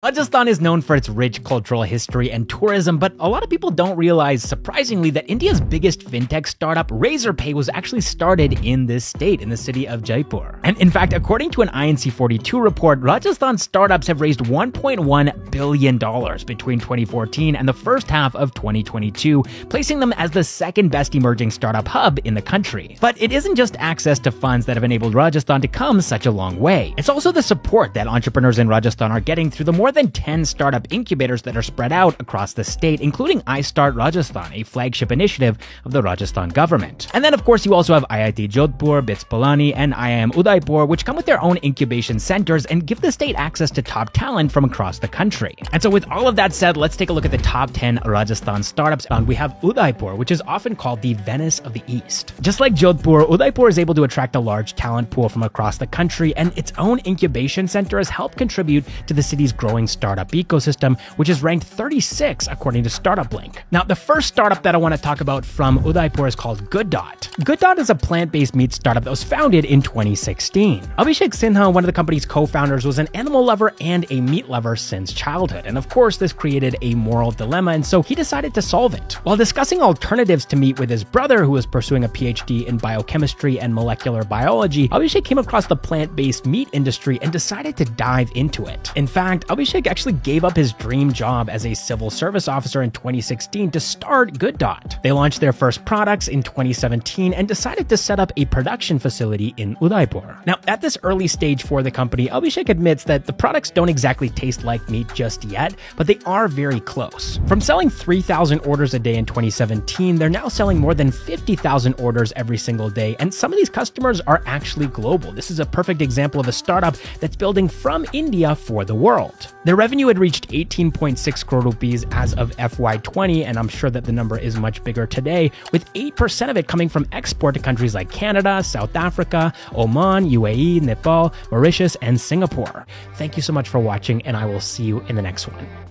Rajasthan is known for its rich cultural history and tourism, but a lot of people don't realize, surprisingly, that India's biggest fintech startup, Razorpay, was actually started in this state, in the city of Jaipur. And in fact, according to an INC42 report, Rajasthan startups have raised $1.1 billion between 2014 and the first half of 2022, placing them as the second best emerging startup hub in the country. But it isn't just access to funds that have enabled Rajasthan to come such a long way. It's also the support that entrepreneurs in Rajasthan are getting through the more than 10 startup incubators that are spread out across the state, including iStart Rajasthan, a flagship initiative of the Rajasthan government. And then, of course, you also have IIT Jodhpur, BITS Pilani, and IIM Udaipur, which come with their own incubation centers and give the state access to top talent from across the country. And so with all of that said, let's take a look at the top 10 Rajasthan startups. And we have Udaipur, which is often called the Venice of the East. Just like Jodhpur, Udaipur is able to attract a large talent pool from across the country, and its own incubation center has helped contribute to the city's growing startup ecosystem, which is ranked 36 according to Startup Link. Now, the first startup that I want to talk about from Udaipur is called GoodDot. GoodDot is a plant-based meat startup that was founded in 2016. Abhishek Sinha, one of the company's co-founders, was an animal lover and a meat lover since childhood. And of course, this created a moral dilemma, and so he decided to solve it. While discussing alternatives to meat with his brother, who was pursuing a PhD in biochemistry and molecular biology, Abhishek came across the plant-based meat industry and decided to dive into it. In fact, Abhishek actually gave up his dream job as a civil service officer in 2016 to start GoodDot. They launched their first products in 2017 and decided to set up a production facility in Udaipur. Now, at this early stage for the company, Abhishek admits that the products don't exactly taste like meat just yet, but they are very close. From selling 3,000 orders a day in 2017, they're now selling more than 50,000 orders every single day, and some of these customers are actually global. This is a perfect example of a startup that's building from India for the world. Their revenue had reached 18.6 crore rupees as of FY20, and I'm sure that the number is much bigger today, with 8% of it coming from export to countries like Canada, South Africa, Oman, UAE, Nepal, Mauritius, and Singapore. Thank you so much for watching, and I will see you in the next one.